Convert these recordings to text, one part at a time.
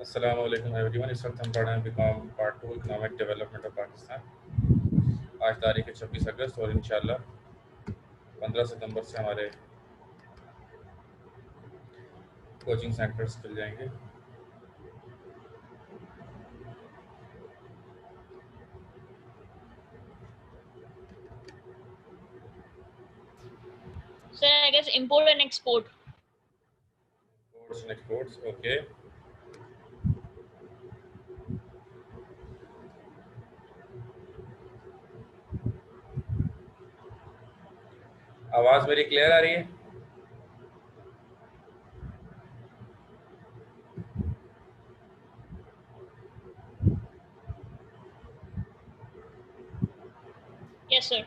अस्सलाम वालेकुम एवरीवन। इस वक्त हम पढ़ रहे हैं BCom part 2 economic development of Pakistan. आज तारीख है 26 अगस्त और इंशाल्लाह 15 सितंबर से हमारे कोचिंग सेंटर्स खुल जाएंगे। Sir, I guess import and export. Imports and exports, okay. आवाज़ मेरी क्लियर आ रही है? Yes, sir.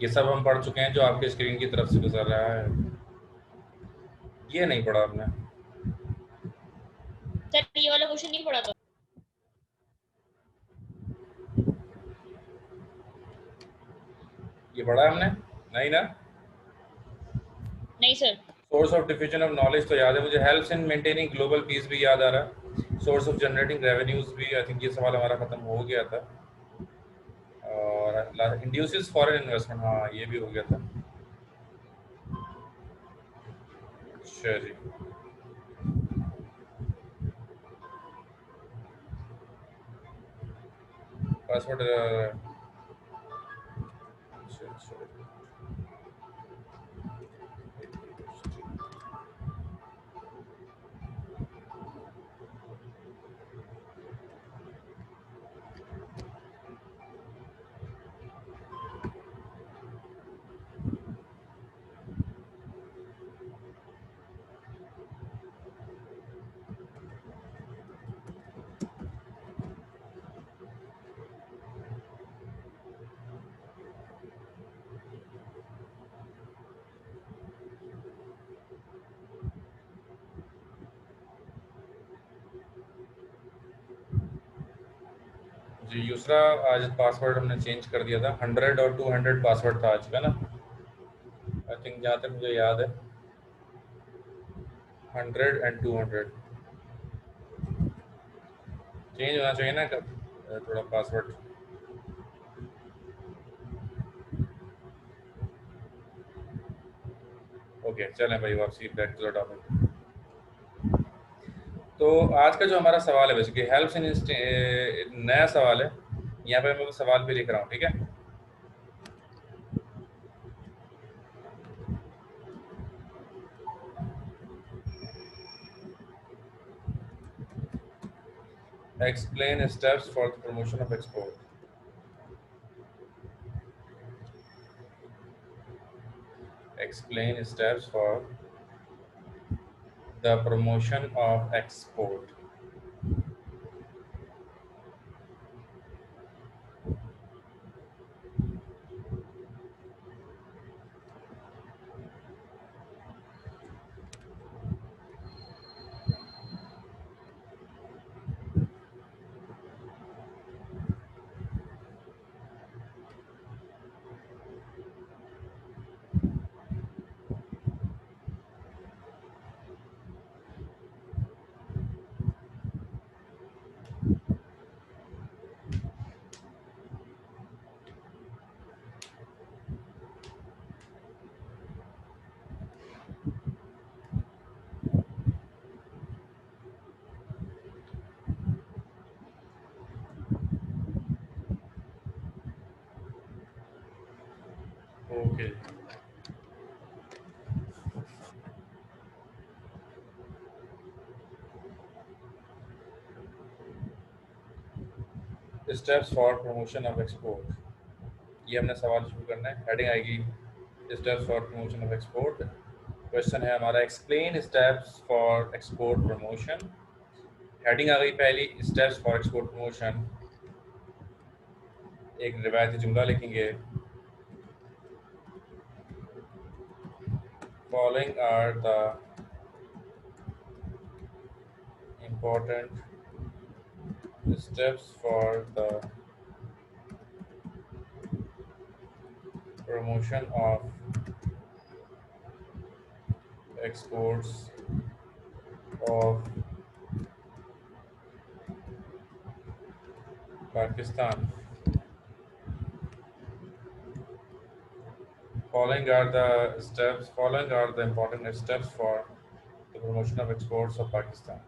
ये सब हम पढ़ चुके हैं जो आपके स्क्रीन की तरफ से गुजर रहा है। ये नहीं पढ़ा आपने? सर, ये वाला क्वेश्चन नहीं पढ़ा था। ये पढ़ा हमने? नहीं ना? नहीं sir. Source of diffusion of knowledge तो याद है मुझे। Helps in maintaining global piece भी याद आ रहा है। सोर्स ऑफ जनरेटिंग रेवेन्यूज भी, आई थिंक ये सवाल हमारा खत्म हो गया था। और इंड्यूसेस फॉरेन इन्वेस्टमेंट, हाँ ये भी हो गया था। अच्छा जी, पासवर्ड अच्छा अच्छा। जी यूसरा, आज पासवर्ड हमने चेंज कर दिया था। 100 और 200 पासवर्ड था आज का ना, आई थिंक जहाँ तक मुझे याद है 100 एंड 200 चेंज होना चाहिए ना थोड़ा पासवर्ड। ओके चलें भाई, वापसी बैक टू द टॉपिक। तो आज का जो हमारा सवाल है बेसिकली हेल्प्स इन, नया सवाल है। यहाँ पे मैं सवाल भी लिख रहा हूँ, ठीक है। Explain steps for the promotion of export. Explain steps for the promotion of export. Okay. Steps for promotion of export, ये हमने सवाल शुरू करना है। हेडिंग आएगी steps for promotion of export. Question है हमारा explain steps for export promotion. Heading आ गई पहली, स्टेप्स फॉर एक्सपोर्ट प्रमोशन। एक रिवायती जुमला लिखेंगे, following are the important steps for the promotion of exports of Pakistan. Following are the important steps for the promotion of exports of Pakistan.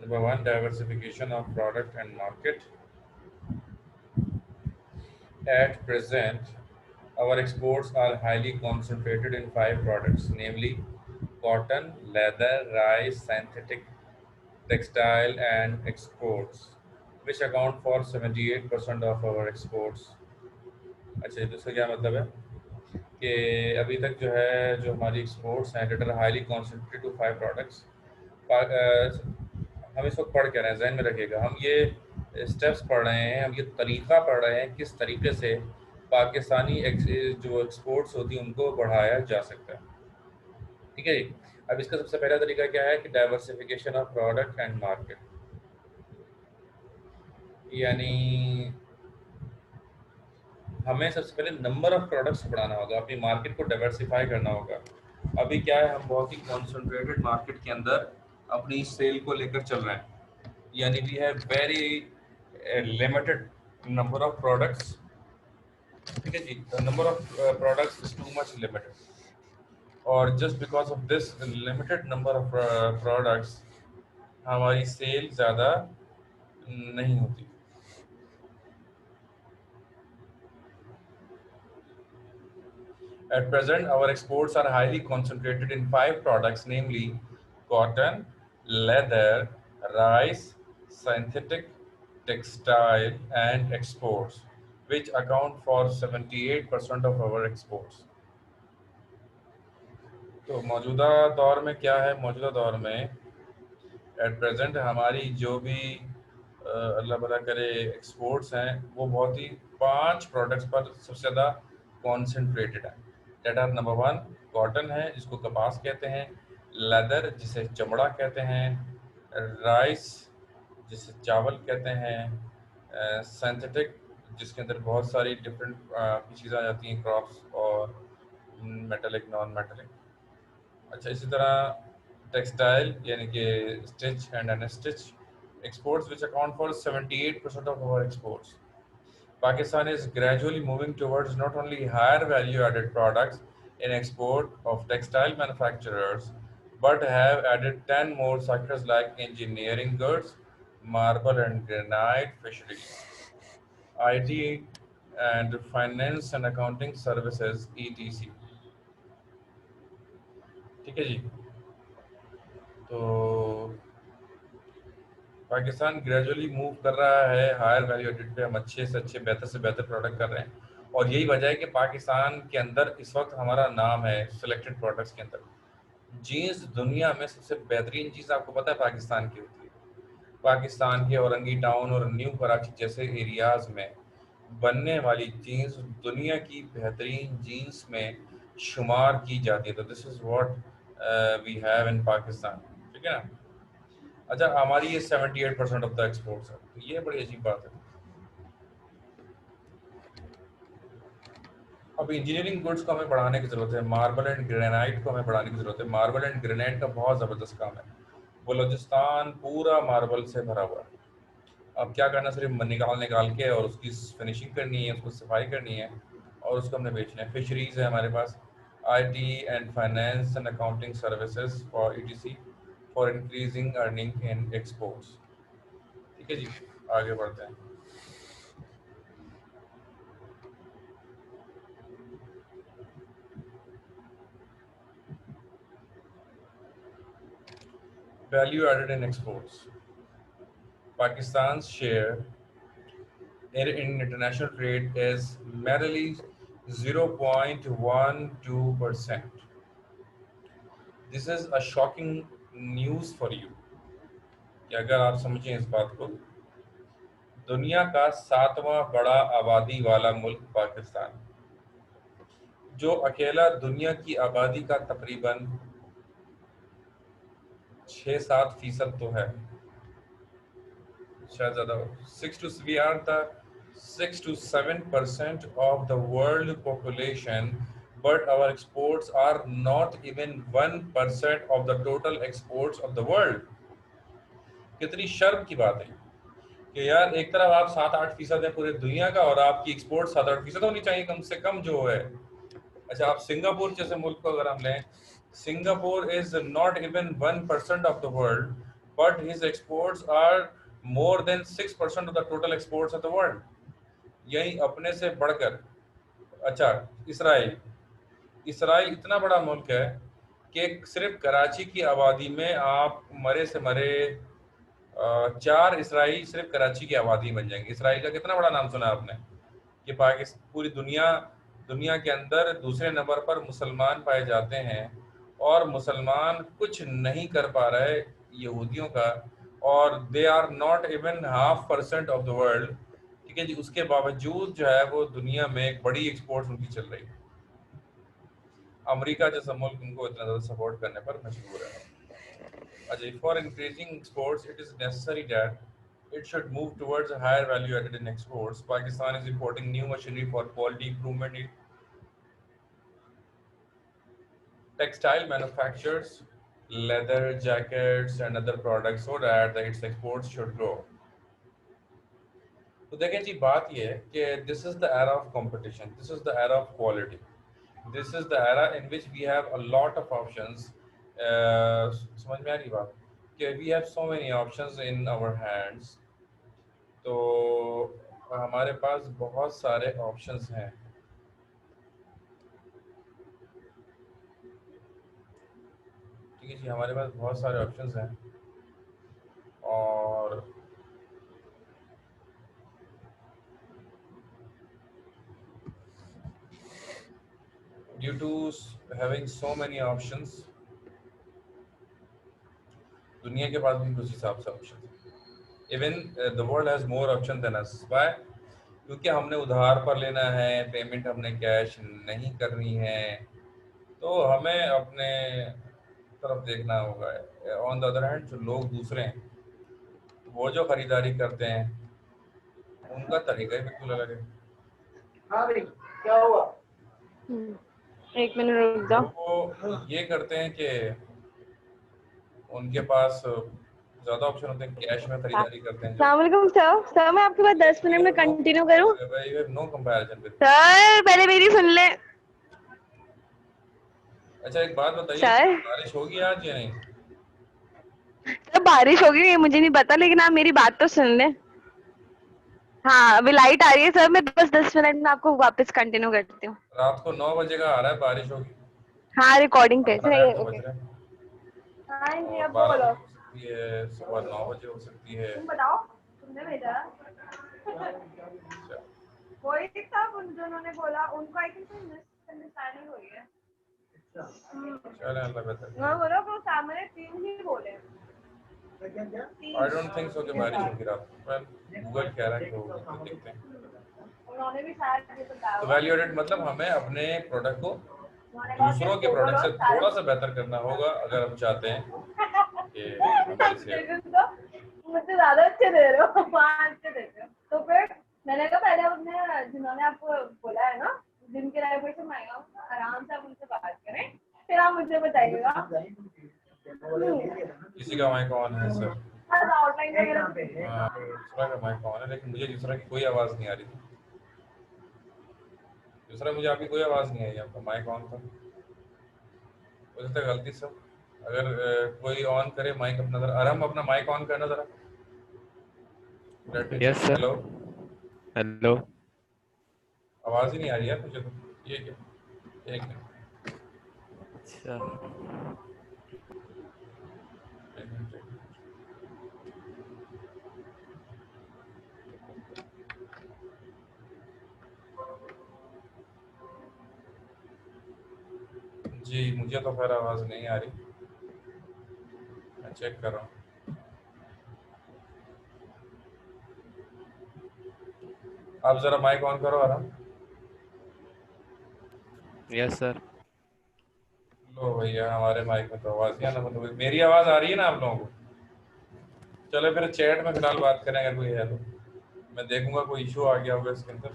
Number one, diversification of product and market. At present, our exports are highly concentrated in 5 products, namely cotton, leather, rice, synthetic textile, and exports, which account for 78% of our exports. अच्छा, तो इसका क्या मतलब है कि अभी तक जो है, जो हमारी एक्सपोर्ट्स हैं, that are highly concentrated to 5 products. हम इसको पढ़ क्या रहे हैं, जहन में रखिएगा, हम ये स्टेप्स पढ़ रहे हैं, हम ये तरीका पढ़ रहे हैं किस तरीके से पाकिस्तानी जो एक्सपोर्ट्स होती हैं उनको बढ़ाया जा सकता है। ठीक है जी। अब इसका सबसे पहला तरीका क्या है कि diversification of product and market, यानी हमें सबसे पहले नंबर ऑफ प्रोडक्ट्स बढ़ाना होगा, अपनी मार्केट को डाइवर्सिफाई करना होगा। अभी क्या है, हम बहुत ही कॉन्सेंट्रेटेड मार्केट के अंदर अपनी सेल को लेकर चल रहे हैं, यानी we have very limited number of products. ठीक है जी, number of products is too much limited, और just because of this limited number of products हमारी सेल ज़्यादा नहीं होती। At present, our exports are highly concentrated in 5 products, namely cotton, leather, rice, synthetic textile, and exports, which account for 78% of our exports. तो मौजूदा दौर में क्या है, मौजूदा दौर में एट प्रेजेंट हमारी जो भी अल्लाह भला करे एक्सपोर्ट्स हैं, वो बहुत ही 5 प्रोडक्ट्स पर सबसे ज़्यादा कॉन्सेंट्रेटेड है। डेट आर नंबर 1 कॉटन है, जिसको कपास कहते हैं, लेदर जिसे चमड़ा कहते हैं, राइस जिसे चावल कहते हैं, सिंथेटिक जिसके अंदर बहुत सारी डिफरेंट चीज़ें आ जाती हैं, क्रॉप्स और मेटलिक नॉन मेटलिक। अच्छा, इसी तरह टेक्सटाइल यानी कि stitch and unstitch exports, which account for 78% of our exports. Pakistan is gradually moving towards not only higher value added products in export of textile manufacturers, but have added 10 more sectors like engineering goods, marble and granite, fisheries, IT and finance and accounting services, etc. ठीक है जी। तो Pakistan gradually move कर रहा है higher value added पे, हम अच्छे से अच्छे बेहतर से बेहतर प्रोडक्ट कर रहे हैं, और यही वजह है कि पाकिस्तान के अंदर इस वक्त हमारा नाम है सिलेक्टेड प्रोडक्ट्स के अंदर। जीन्स दुनिया में सबसे बेहतरीन चीज़ आपको पता है पाकिस्तान की होती है। पाकिस्तान के औरंगी टाउन और न्यू कराची जैसे एरियाज़ में बनने वाली जीन्स दुनिया की बेहतरीन जीन्स में शुमार की जाती है। तो this is what we have in Pakistan. ठीक है ना। अच्छा, हमारी ये 78% ऑफ द एक्सपोर्ट्स है, तो ये बड़ी अजीब बात है। अब इंजीनियरिंग गुड्स को हमें बढ़ाने की ज़रूरत है, मार्बल एंड ग्रेनाइट को हमें बढ़ाने की ज़रूरत है। मार्बल एंड ग्रेनाइट का बहुत ज़बरदस्त काम है, बलूचिस्तान पूरा मार्बल से भरा हुआ है। अब क्या करना, सिर्फ निकाल निकाल के और उसकी फिनिशिंग करनी है, उसको सफाई करनी है और उसको हमने बेचना है। फिशरीज़ है हमारे पास, IT and finance and accounting services for ETC for increasing earning in exports. ठीक है जी, आगे बढ़ते हैं। Value added in exports. Pakistan's share in international trade is merely 0.12%. This is a shocking news for you कि अगर आप समझें इस बात को, दुनिया का 7वां बड़ा आबादी वाला मुल्क पाकिस्तान, जो अकेला दुनिया की आबादी का तकरीबन 6-7% तो है, शायद ज़्यादा हो, 6 to 7% of the world population, but our exports are not even 1% of the total exports of the world. कितनी शर्म की बात है कि यार एक तरफ आप 7-8% है पूरे दुनिया का और आपकी एक्सपोर्ट 7-8% होनी चाहिए कम से कम जो है। अच्छा, आप सिंगापुर जैसे मुल्क को अगर हम लें, Singapore is not even 1% of the world, but his exports are more than 6% of the total exports of the world. यही अपने से बढ़कर, अच्छा, इसराइल इसराइल इतना बड़ा मुल्क है कि सिर्फ कराची की आबादी में आप मरे से मरे 4 इसराइल सिर्फ कराची की आबादी बन जाएंगे। इसराइल का कितना बड़ा नाम सुना आपने कि पाकिस्तान पूरी दुनिया के अंदर दूसरे नंबर पर मुसलमान पाए जाते हैं और मुसलमान कुछ नहीं कर पा रहे यहूदियों का, और they are not even 0.5% of the world, ठीक है जी। उसके बावजूद जो है वो दुनिया में एक बड़ी एक्सपोर्ट उनकी चल रही है। अमेरिका जैसा मुल्क उनको इतना ज़्यादा सपोर्ट करने पर मजबूर है। अच्छा, for increasing exports it is necessary that it should move towards a higher value added in exports. Pakistan is importing new machinery for quality improvement in textile manufacturers, leather jackets and other products so that its exports should grow. तो देखें जी, बात ये है कि this is the era of competition, this is the era of quality, this is the era in which we have a lot of options. समझ में आ रही बात कि we have so many options in our hands, तो हमारे पास बहुत सारे options हैं। ठीक है जी, हमारे पास बहुत सारे ऑप्शंस हैं और due to having so many options, दुनिया के पास भी उस हिसाब से ऑप्शन है। Even the world has more option than us. Why? क्योंकि हमने उधार पर लेना है, पेमेंट हमने कैश नहीं करनी है, तो हमें अपने तरफ देखना होगा। ऑन द अदर हैंड, जो लोग दूसरे हैं वो जो खरीदारी करते हैं उनका तरीका ही बिल्कुल अलग है। हाँ भाई, क्या हुआ? एक मिनट रुक जाओ। वो ये करते हैं कि उनके पास ज्यादा ऑप्शन होते हैं, कैश में खरीदारी करते हैं। अस्सलाम वालेकुम सर, मैं आपके पास 10 मिनट में कंटिन्यू करूं? नो कंपैरिजन विद सर पहले मेरी सुन ले। अच्छा, एक बात बताइए, सर, बारिश होगी आज या नहीं? सर बारिश होगी मुझे नहीं पता, लेकिन आप मेरी बात तो सुन ले। हाँ अभी लाइट आ रही है सर, मैं बस 10 मिनट में आपको वापस कंटिन्यू करती हूँ। रात को 9 बजे का आ रहा है बारिश होगी। हाँ रिकॉर्डिंग पे साढ़े 8 बज रहे हैं। हाँ जी, और अब 12 बोलो। बजे हो सकती है, सुबह 9 बजे हो सकती है। तुम बताओ, तुमने भेजा? अच्छा, वही सब उन दोनों ने बोला, उनको आई थिंक मिसअंडरस्टैंडिंग हुई है। चलें, अल्लाह बेहतर। मैं बोला वो सामने 3 ही बोले। आई डोंट थिंक सो कि बारिश होगी रात को। वेल, गूगल कह रहा है कि होगी, तो देखते हैं। उन्होंने भी शायद ये बताया। तो वैल्यू एडेड मतलब हमें अपने प्रोडक्ट को दूसरों के प्रोडक्ट से थोड़ा सा बेहतर करना होगा अगर हम चाहते हैं कि हमारी सेल। मुझसे ज्यादा अच्छे दे रहे हो, 5 अच्छे दे रहे हो। तो फिर मैंने कहा पहले अपने जिन्होंने आपको बोला है ना, जिनके रेपुटेशन आएगा आराम से आप उनसे बात करें, फिर आप मुझे बताइएगा। किसी का माइक ऑन है सर? आउटलाइन वगैरह हाँ, दूसरा का माइक ऑन है, लेकिन मुझे दूसरा की कोई आवाज़ नहीं आ रही थी। दूसरा मुझे आपकी कोई आवाज़ नहीं आई, आपका माइक ऑन था। हो सकता है गलती से, अगर कोई ऑन करे माइक अपना जरा, अरहम अपना माइक ऑन करना जरा। Yes sir. हेलो हेलो, आवाज़ ही नहीं आ रही है मुझे तो। ये क्या, एक मिनट। अच्छा एक मिनट। जी मुझे तो खैर आवाज़ नहीं आ रही, मैं चेक कर रहा हूँ। आप ज़रा माइक ऑन करो आराम। Yes sir. लो भैया, हमारे माइक में तो आवाज़ नहीं आना बंद हो गई। मेरी आवाज़ आ रही है ना आप लोगों को? चलो फिर चैट में फिलहाल बात करें, अगर कोई है तो। मैं देखूंगा कोई इशू आ गया होगा इसके अंदर।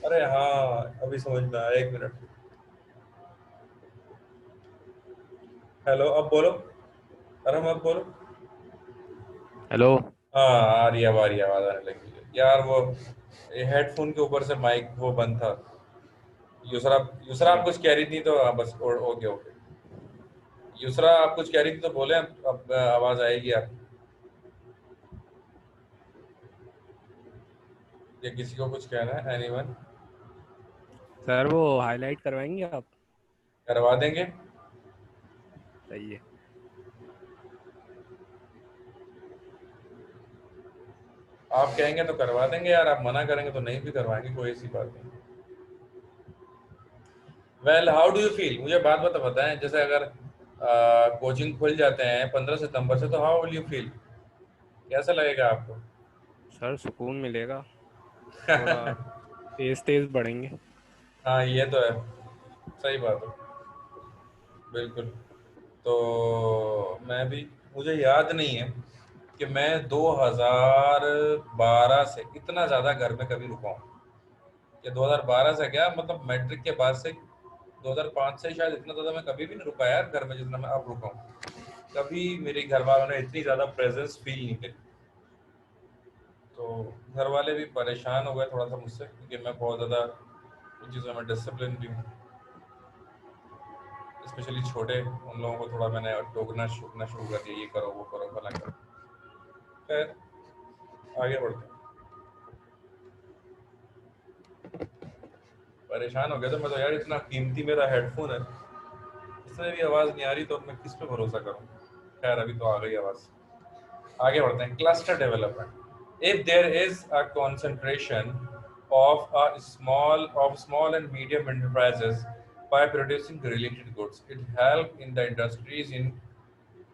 अरे हाँ, अभी समझ में आया, 1 मिनट। हेलो, अब बोलो। अरे अब बोलो। हेलो। हाँ आ रही है, अब आ रही है, आवाज़ आने लगी है। यार वो हेडफोन के ऊपर से माइक वो बंद था। यूसरा, यूसरा आप अच्छा। कुछ कह रही थी तो हाँ, बस ओके ओके। यूसरा आप कुछ कह रही थी तो बोले, अब आवाज़ आएगी आप, या किसी को कुछ कहना है? एनीवन? सर वो हाईलाइट करवाएंगे आप? करवा देंगे। सही है। आप कहेंगे तो करवा देंगे यार, आप मना करेंगे तो नहीं भी करवाएंगे, कोई ऐसी बात नहीं। Well how do you feel, मुझे बात बताएं, जैसे अगर कोचिंग खुल जाते हैं 15 सितंबर से, तो हाउ विल यू फील, कैसा लगेगा आपको? सर सुकून मिलेगा, थोड़ा तेज तेज बढ़ेंगे। हाँ ये तो है, सही बात है, बिल्कुल। तो मैं भी, मुझे याद नहीं है कि मैं 2012 से इतना ज़्यादा घर में कभी रुका हूँ। कि 2012 से क्या, मतलब मैट्रिक के बाद से 2005 से शायद इतना ज़्यादा मैं कभी भी नहीं रुका यार घर में, जितना मैं अब रुका हूँ। कभी मेरे घर वालों ने इतनी ज़्यादा प्रेजेंस फील नहीं करी। तो घर वाले भी परेशान हो गए थोड़ा सा मुझसे, क्योंकि मैं बहुत ज़्यादा उन चीज़ों में डिसिप्लिन भी हूँ। स्पेशली छोटे उन लोगों को थोड़ा मैंने टोकना शुरू कर दिया, ये करो वो करो फला करो। खैर आगे बढ़ते हैं। परेशान हो गया तो मैं तो यार, इतना कीमती मेरा हेडफोन है, इसमें भी आवाज़ नहीं आ रही, तो अब मैं किस पे भरोसा करूँ? खैर अभी तो आ गई आवाज़। आगे बढ़ते हैं। Cluster development, if there is a concentration of small and medium enterprises by producing related goods, it help in the industries in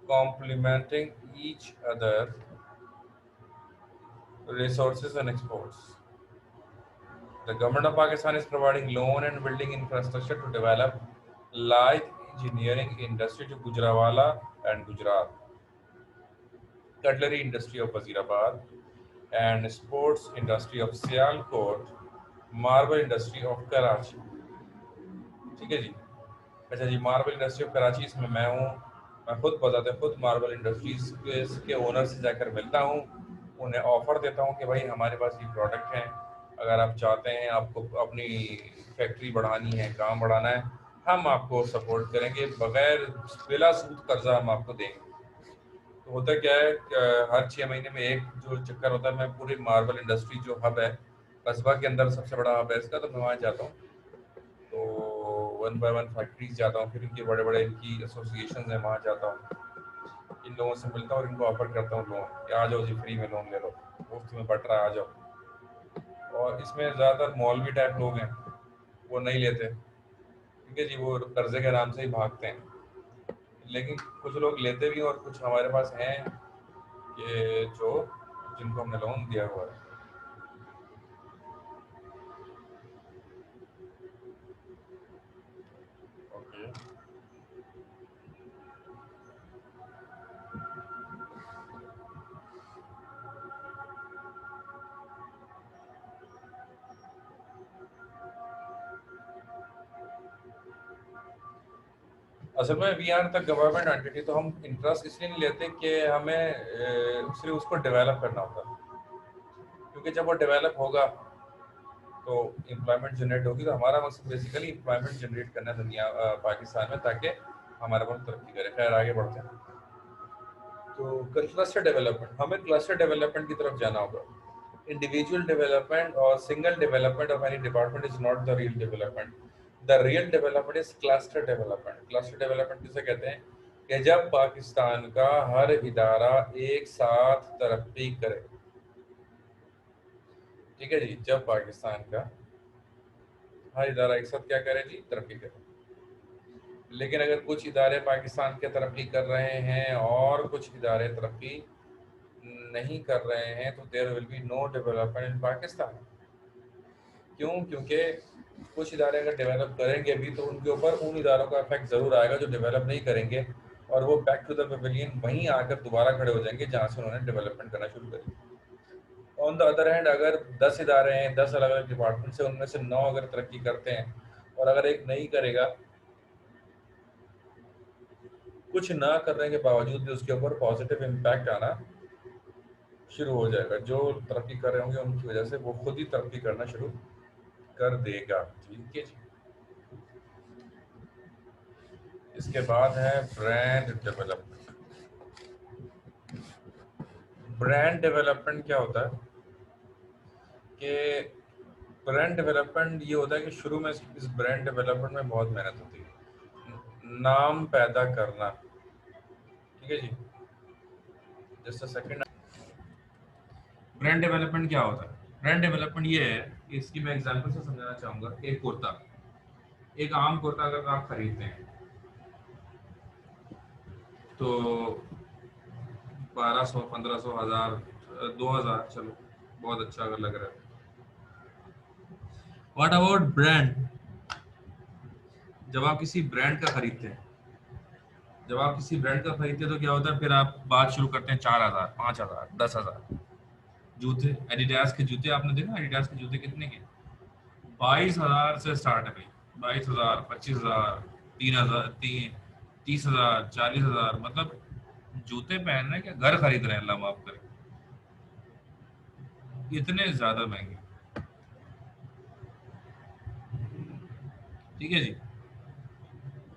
complementing each other resources and exports. The government of Pakistan is providing loan and building infrastructure to develop light engineering industry to Gujranwala and Gujarat, cutlery industry of Wazirabad, and sports industry of Sialkot, marble industry of Karachi. ठीक है जी। अच्छा जी, marble industry of Karachi, इसमें मैं हूँ। मैं खुद बताते खुद मार्बल इंडस्ट्रीज के ओनर से जाकर मिलता हूँ, उन्हें ऑफर देता हूँ कि भाई हमारे पास ये प्रोडक्ट हैं, अगर आप चाहते हैं, आपको अपनी फैक्ट्री बढ़ानी है, काम बढ़ाना है, हम आपको सपोर्ट करेंगे, बगैर बिला सूद कर्जा हम आपको देंगे। तो होता क्या है कि हर 6 महीने में एक जो चक्कर होता है, मैं पूरी मार्बल इंडस्ट्री जो हब है कस्बा के अंदर, सबसे बड़ा हब है इसका, तो मैं वहाँ जाता हूँ। तो 1 बाय 1 फैक्ट्रीज जाता हूँ, फिर इनके बड़े बड़े इनकी एसोसिएशन है, वहाँ जाता हूँ, इन लोगों से मिलता हूँ और इनको ऑफर करता हूँ लोन, कि आ जाओ जी फ्री में लोन ले लो, मुफ्त में बट रहा है, आ जाओ। और इसमें ज़्यादातर मौलवी टाइप लोग हैं, वो नहीं लेते, ठीक है जी, वो कर्जे के नाम से ही भागते हैं। लेकिन कुछ लोग लेते भी हैं, और कुछ हमारे पास हैं कि जो, जिनको हमने लोन दिया हुआ है। ओके, असल में we are the government entity, तो हम इंटरेस्ट इसलिए नहीं लेते कि हमें सिर्फ उसको डेवलप करना होता, क्योंकि जब वो डेवलप होगा तो एम्प्लॉयमेंट जनरेट होगी। तो हमारा मकसद बेसिकली एम्प्लॉयमेंट जनरेट करना है दुनिया पाकिस्तान में, ताकि हमारा मुल्क तरक्की करे। खैर आगे बढ़ते हैं। तो क्लस्टर डेवलपमेंट, हमें क्लस्टर डेवलपमेंट की तरफ जाना होगा। इंडिविजुअल डेवलपमेंट और single development of any department is not the real development. The real development is cluster development. Cluster development किसे कहते हैं? कि जब पाकिस्तान का हर इदारा एक साथ तरक्की करे। ठीक है जी, जब पाकिस्तान का हर इदारा एक साथ क्या करे जी? तरक्की करे। लेकिन अगर कुछ इदारे पाकिस्तान के तरक्की कर रहे हैं और कुछ इदारे तरक्की नहीं कर रहे हैं तो there will be no development in Pakistan. क्यों? क्योंकि कुछ इदारे अगर डेवलप करेंगे भी तो उनके ऊपर उन इदारों का इफेक्ट ज़रूर आएगा जो डेवलप नहीं करेंगे, और वो बैक टू द पेविलियन वहीं आकर दोबारा खड़े हो जाएंगे जहाँ से उन्होंने डेवलपमेंट करना शुरू करी। ऑन द अदर हैंड अगर 10 इदारे हैं, 10 अलग अलग डिपार्टमेंट से, उनमें से 9 अगर तरक्की करते हैं और अगर एक नहीं करेगा, कुछ ना करने के बावजूद भी उसके ऊपर पॉजिटिव इम्पैक्ट आना शुरू हो जाएगा। जो तरक्की कर रहे होंगे उनकी वजह से वो खुद ही तरक्की करना शुरू कर देगा। ठीक है जी। इसके बाद है ब्रांड डेवलपमेंट। ब्रांड डेवलपमेंट क्या होता है कि ब्रांड डेवलपमेंट ये होता है कि शुरू में इस ब्रांड डेवलपमेंट में बहुत मेहनत होती है, नाम पैदा करना। ठीक है जी। Just a second. Brand development क्या होता है? ब्रांड डेवलपमेंट ये है कि इसकी मैं एग्जांपल से समझाना चाहूँगा। एक कुर्ता, एक आम कुर्ता अगर आप खरीदते हैं तो 1200, 1500, 1000, 2000, चलो बहुत अच्छा अगर लग रहा है। What about brand? जब आप किसी ब्रांड का खरीदते हैं, जब आप किसी ब्रांड का खरीदते हैं तो क्या होता है, फिर आप बात शुरू करते हैं 4000, 5000, 10,000। जूते, एडिडास के जूते आपने देखा, एडिडास के जूते कितने के? 22,000 से स्टार्ट है भाई। 22,000, 25,000, 3,000, 30,000, 40,000। मतलब जूते पहन रहे हैं क्या घर खरीद रहे हैं, अल्लाह माफ करे, इतने ज्यादा महंगे। ठीक है जी।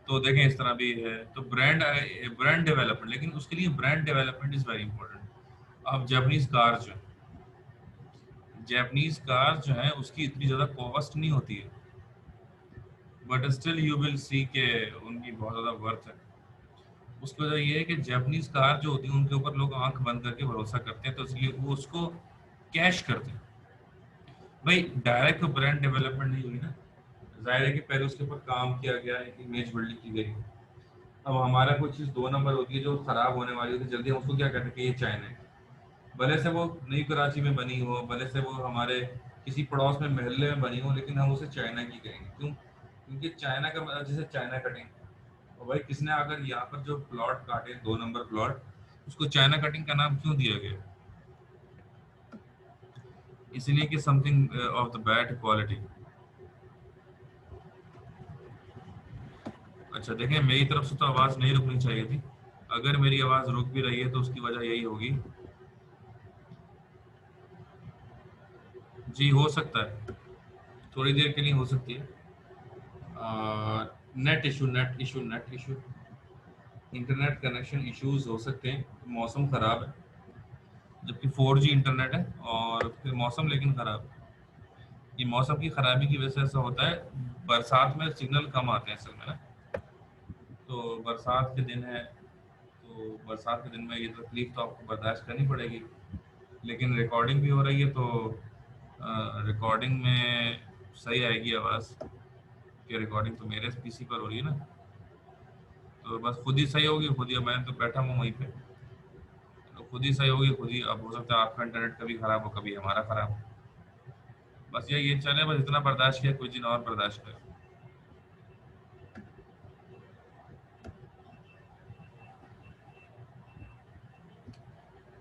तो देखें इस तरह भी है। तो ब्रांड डेवलपमेंट, लेकिन उसके लिए brand development is very important. अब जापानीज कार जो है उसकी इतनी ज़्यादा कॉस्ट नहीं होती है, but still you will see के उनकी बहुत ज़्यादा वर्थ है। उसकी वजह ये है कि जापानीज कार जो होती है उनके ऊपर लोग आंख बंद करके भरोसा करते हैं, तो इसलिए वो उसको कैश करते हैं। भाई डायरेक्ट तो ब्रांड डेवलपमेंट नहीं हुई ना, जाहिर है कि पहले उसके ऊपर काम किया गया, एक इमेज बिल्डिंग की गई। अब हमारा कोई चीज़ 2 नंबर होती है जो ख़राब होने वाली होती है जल्दी, हम उसको क्या कहते हैं कि ये चाइना है। भले से वो नई कराची में बनी हो, भले से वो हमारे किसी पड़ोस में महल्ले में बनी हो, लेकिन हम उसे चाइना की कहेंगे। क्यों? क्योंकि चाइना का मतलब जैसे चाइना कटिंग, और भाई किसने अगर यहाँ पर जो प्लॉट काटे 2 नंबर प्लॉट, उसको चाइना कटिंग का नाम क्यों दिया गया? इसलिए कि something of the bad quality. अच्छा देखें, मेरी तरफ से तो आवाज़ नहीं रुकनी चाहिए थी, अगर मेरी आवाज़ रुक भी रही है तो उसकी वजह यही होगी जी, हो सकता है थोड़ी देर के लिए हो सकती है, net issue, internet connection issues हो सकते हैं। मौसम ख़राब है, जबकि 4G इंटरनेट है और फिर मौसम लेकिन ख़राब है। ये मौसम की ख़राबी की वजह से ऐसा होता है, बरसात में सिग्नल कम आते हैं असल में ना। तो बरसात के दिन है, तो बरसात के दिन में ये तकलीफ तो आपको बर्दाश्त करनी पड़ेगी। लेकिन रिकॉर्डिंग भी हो रही है तो रिकॉर्डिंग में सही आएगी आवाज़, कि रिकॉर्डिंग तो मेरे पीसी पर हो रही है ना, तो बस खुद ही सही होगी खुद ही। मैं तो बैठा हूँ वहीं पे, तो खुद ही सही होगी खुद ही। अब हो सकता है आपका इंटरनेट कभी ख़राब हो, कभी हमारा ख़राब हो, बस ये चले, बस इतना बर्दाश्त किया, कुछ दिन और बर्दाश्त करें।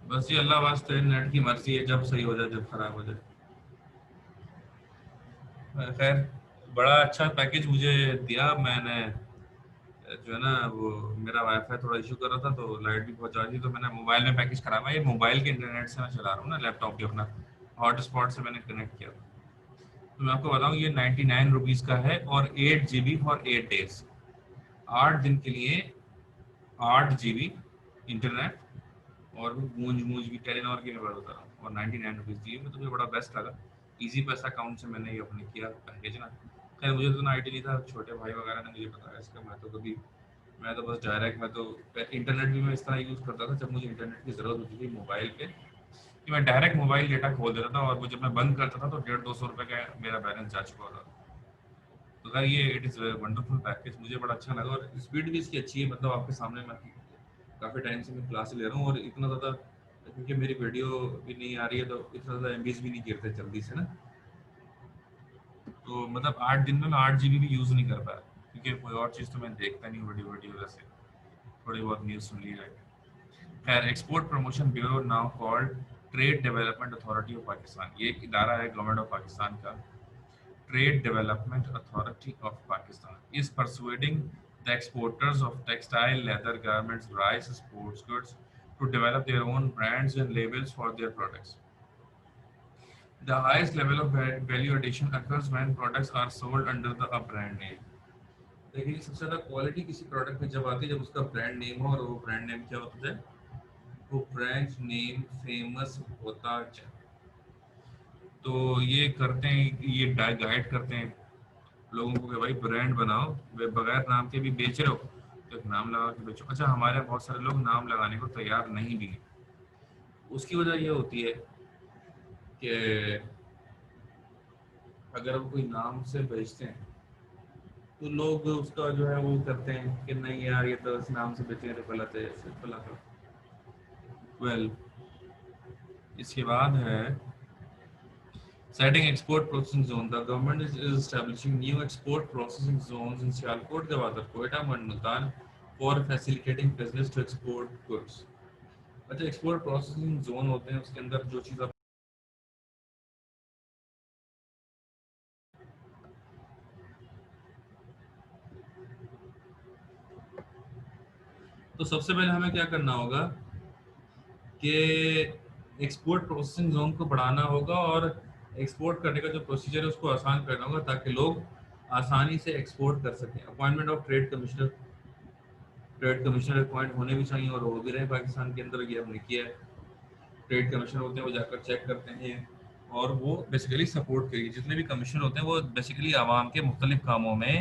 बस ये अल्लाह वास्ते नेट की मर्जी है, जब सही हो जाए जब ख़राब हो जाए। खैर बड़ा अच्छा पैकेज मुझे दिया मैंने, जो है ना वो मेरा वाईफाई थोड़ा इशू कर रहा था तो लाइट भी बहुत जा रही थी, तो मैंने मोबाइल में पैकेज कराया। ये मोबाइल के इंटरनेट से मैं चला रहा हूँ ना, लैपटॉप के अपना हॉटस्पॉट से मैंने कनेक्ट किया। तो मैं आपको बताऊँ ये 99 रुपीज़ का है और 8 GB फॉर 8 डेज, 8 दिन के लिए 8 GB इंटरनेट, और वो गूंज की टेलीनॉर की मैं बात बता रहा हूँ, और 99 रुपीज़ दिए। तो मुझे बड़ा बेस्ट लगा। इजी पैसा अकाउंट से मैंने ये अपने किया पैकेज ना। खैर मुझे तो ना आईडी नहीं था, छोटे भाई वगैरह ने मुझे बताया इसका। मैं तो बस डायरेक्ट, मैं तो इंटरनेट भी मैं इस तरह यूज़ करता था जब मुझे इंटरनेट की ज़रूरत होती थी मोबाइल पे, कि मैं डायरेक्ट मोबाइल डेटा खोल देता था, और वो जब मैं बंद करता था तो 150-200 रुपये का मेरा बैलेंस जा चुका होता था। तो मगर ये इट इज़ वंडरफुल पैकेज, मुझे बड़ा अच्छा लगा और स्पीड भी इसकी अच्छी है। मतलब आपके सामने मैं काफ़ी टाइम से मैं क्लास ले रहा हूँ और इतना ज़्यादा, क्योंकि मेरी वीडियो भी नहीं आ रही है तो इतना ज़्यादा MBs भी नहीं गिरते जल्दी से ना। तो मतलब 8 दिन में मैं 8 GB भी यूज़ नहीं कर पाया, क्योंकि कोई और चीज़ तो मैं देखता नहीं वीडियो वैसे थोड़ी बहुत न्यूज़ सुन ली है। खैर, export promotion bureau now called trade development authority of Pakistan, ये एक इदारा है गवर्नमेंट ऑफ पाकिस्तान का। Trade Development Authority of Pakistan is persuading the exporters of textile, leather, garments, rice, sports goods to develop their own brands and labels for their products. The highest level of value addition occurs when products are sold under a brand name. देखिए, सबसे ज़्यादा quality किसी product में जब आती है जब उसका ब्रांड नेम हो, और वो ब्रांड नेम क्या होता है? वो ब्रांड नेम फेमस होता है। तो ये करते हैं, ये गाइड करते हैं लोगों को कि भाई ब्रांड बनाओ, वे बगैर नाम के भी बेच रहे हो तो एक नाम लगा के बेचो। अच्छा, हमारे बहुत सारे लोग नाम लगाने को तैयार नहीं भी हैं। उसकी वजह ये होती है कि अगर वो कोई नाम से बेचते हैं तो लोग उसका जो है वो करते हैं कि नहीं यार ये तो इस नाम से बेचेंगे तो गलत है, गलत है। वेल, इसके बाद है setting export processing zone. The government is establishing new export processing zones in Sialkot, Gwadar, Quetta, and Multan for facilitating business to export goods. अच्छा, एक्सपोर्ट प्रोसेसिंग जोन होते हैं, उसके अंदर जो चीज़ आप तो सबसे पहले हमें क्या करना होगा कि एक्सपोर्ट प्रोसेसिंग जोन को बढ़ाना होगा और एक्सपोर्ट करने का जो प्रोसीजर है उसको आसान करना होगा ताकि लोग आसानी से एक्सपोर्ट कर सकें। Appointment of trade commissioner appoint होने भी चाहिए और हो भी रहे हैं पाकिस्तान के अंदर, ये हमने किया है। ट्रेड कमिश्नर होते हैं वो जाकर चेक करते हैं और वो बेसिकली सपोर्ट करिए। जितने भी कमिश्नर होते हैं वो बेसिकली आवाम के मुख्तलिफ कामों में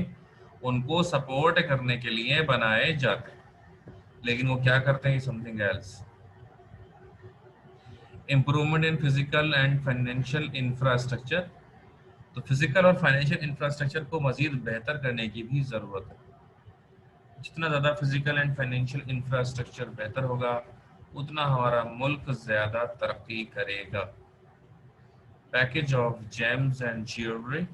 उनको सपोर्ट करने के लिए बनाए जाते हैं, लेकिन वो क्या करते हैं? Something else. Improvement in physical and financial infrastructure, तो फिजिकल और फाइनेंशियल इंफ्रास्ट्रक्चर को मजीद बेहतर करने की भी ज़रूरत है। जितना ज़्यादा फिजिकल एंड फाइनेंशियल इंफ्रास्ट्रक्चर बेहतर होगा उतना हमारा मुल्क ज़्यादा तरक्की करेगा। Package of James and jewellery,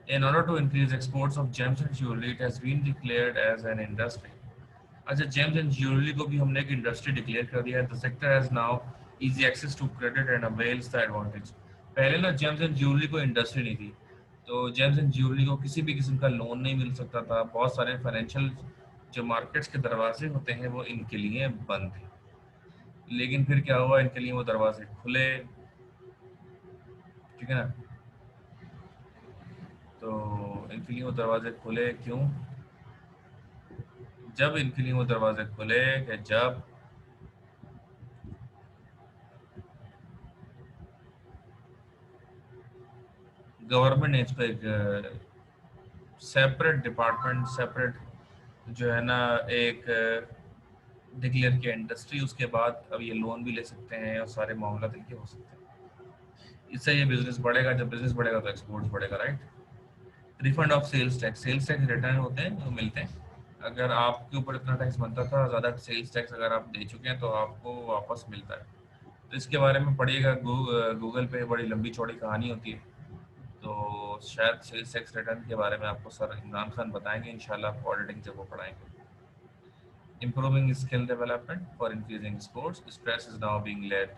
in order to increase exports of gems and jewelry it has been declared as an industry. अच्छा, जेम्स एंड ज्वेलरी को भी हमने एक इंडस्ट्री डिक्लेयर कर दिया है। The sector has now easy access to credit and avails the advantage. पहले ना जेम्स एंड ज्वेलरी को इंडस्ट्री नहीं थी, तो जेम्स एंड ज्वेलरी को किसी भी किस्म का लोन नहीं मिल सकता था। बहुत सारे फाइनेंशियल जो मार्केट्स के दरवाजे होते हैं वो इनके लिए बंद थे, लेकिन फिर क्या हुआ, इनके लिए वो दरवाजे खुले, ठीक है ना। तो इनके लिए वो दरवाजे खुले क्यों? जब इनके लिए वो दरवाजे खुले कि जब गवर्नमेंट ने इसको एक सेपरेट डिपार्टमेंट, सेपरेट जो है ना एक डिक्लेयर किया इंडस्ट्री, उसके बाद अब ये लोन भी ले सकते हैं और सारे मामला तरीके हो सकते हैं। इससे ये बिजनेस बढ़ेगा, जब बिजनेस बढ़ेगा तो एक्सपोर्ट्स बढ़ेगा, right. Refund of sales tax return होते हैं वो मिलते हैं। अगर आपके ऊपर इतना टैक्स बनता था, ज़्यादा सेल्स टैक्स अगर आप दे चुके हैं तो आपको वापस मिलता है। तो इसके बारे में पढ़िएगा, गूगल पे बड़ी लंबी चौड़ी कहानी होती है, तो शायद सेल्स टैक्स रिटर्न के बारे में आपको सर इमरान खान बताएंगे इंशाल्लाह ऑडिटिंग जब वो पढ़ाएंगे। Improving skill development for increasing sports, stress is now being laid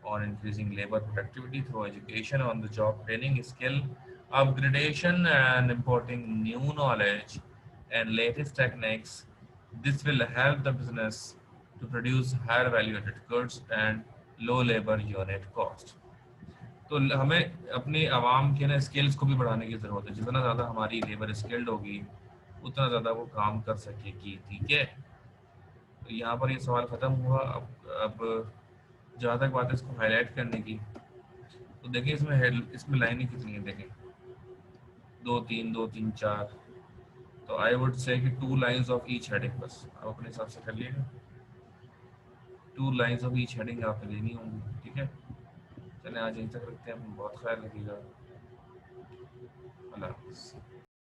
on increasing labor productivity through education on the job training, skill upgradation and importing new knowledge and latest techniques. This will help the business to produce higher value added goods and low labor unit cost. तो हमें अपने आवाम के ना skills को भी बढ़ाने की ज़रूरत है। जितना ज़्यादा हमारी लेबर स्किल्ड होगी उतना ज़्यादा वो काम कर सकेगी, ठीक है। तो यहाँ पर ये सवाल ख़त्म हुआ। अब जहाँ तक बात है इसको हाईलाइट करने की, तो देखिए इसमें लाइनें कितनी हैं, देखें 2 3 2 3 4, तो आई वुड से कि 2 लाइन्स ऑफ ईच हेडिंग, बस आप अपने हिसाब से कर लीजिएगा। 2 लाइन्स ऑफ ईच हेडिंग आपको लेनी होंगी, ठीक है। चलें आज यहीं तक रखते हैं, बहुत ख्याल रखिएगा। अल्लाह हाफिज़।